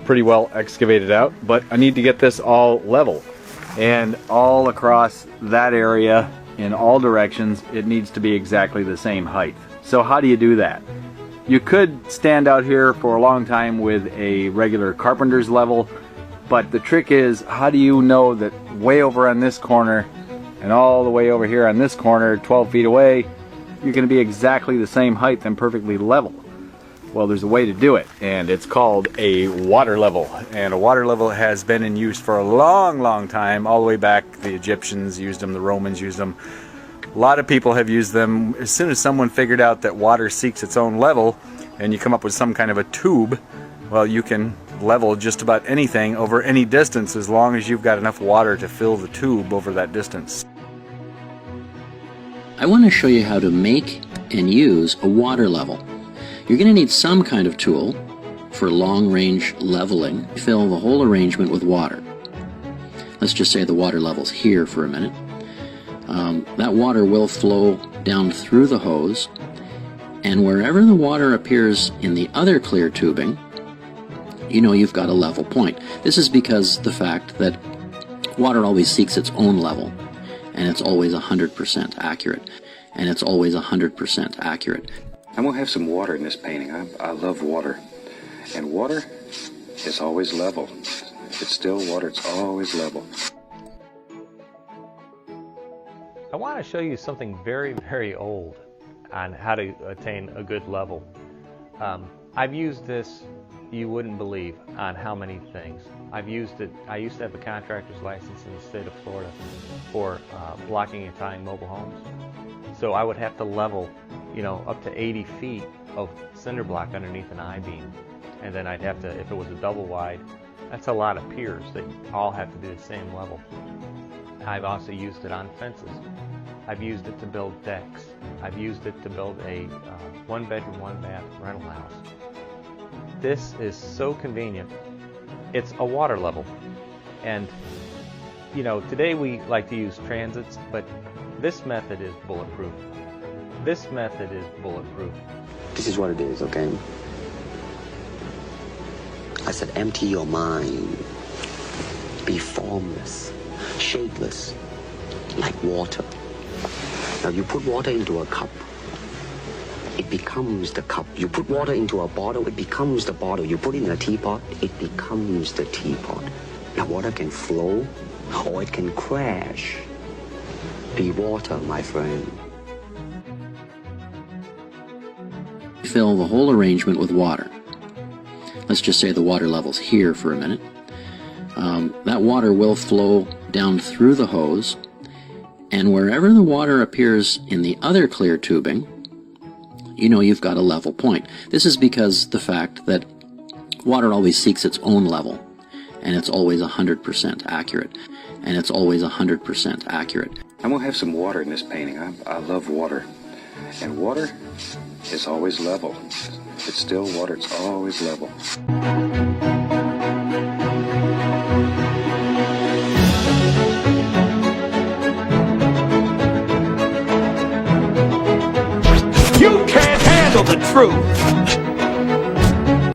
pretty well excavated out, but I need to get this all level. And all across that area, in all directions, it needs to be exactly the same height. So how do you do that? You could stand out here for a long time with a regular carpenter's level, but the trick is, how do you know that way over on this corner and all the way over here on this corner, 12 feet away, you're going to be exactly the same height and perfectly level? Well, there's a way to do it, and it's called a water level. And a water level has been in use for a long time, all the way back. The Egyptians used them, the Romans used them. A lot of people have used them. As soon as someone figured out that water seeks its own level, and you come up with some kind of a tube, well, you can level just about anything over any distance as long as you've got enough water to fill the tube over that distance. I want to show you how to make and use a water level. You're going to need some kind of tool for long-range leveling. Fill the whole arrangement with water. Let's just say the water level's here for a minute. That water will flow down through the hose, and wherever the water appears in the other clear tubing, you know you've got a level point. This is because the fact that water always seeks its own level, and it's always 100% accurate. And it's always 100% accurate. I'm going to have some water in this painting. I love water. And water is always level. If it's still water, it's always level. I want to show you something very old on how to attain a good level. I've used this, you wouldn't believe, on how many things. I've used it. I used to have a contractor's license in the state of Florida for blocking and tying mobile homes. So I would have to level, up to 80 feet of cinder block underneath an I-beam. And then I'd have to, if it was a double wide, that's a lot of piers that all have to be the same level. I've also used it on fences. I've used it to build decks. I've used it to build a one-bedroom, one-bath rental house. This is so convenient. It's a water level. And, today we like to use transits, but this method is bulletproof. This method is bulletproof. This is what it is, okay? I said empty your mind. Be formless, shapeless, like water. Now you put water into a cup, it becomes the cup. You put water into a bottle, it becomes the bottle. You put it in a teapot, it becomes the teapot. Now water can flow, or it can crash. Be water, my friend. Fill the whole arrangement with water. Let's just say the water level's here for a minute. That water will flow down through the hose, and wherever the water appears in the other clear tubing, you know you've got a level point. This is because the fact that water always seeks its own level, and it's always 100% accurate. And it's always 100% accurate. I'm going to have some water in this painting. I love water. And water is always level. If it's still water, it's always level. You can't handle the truth.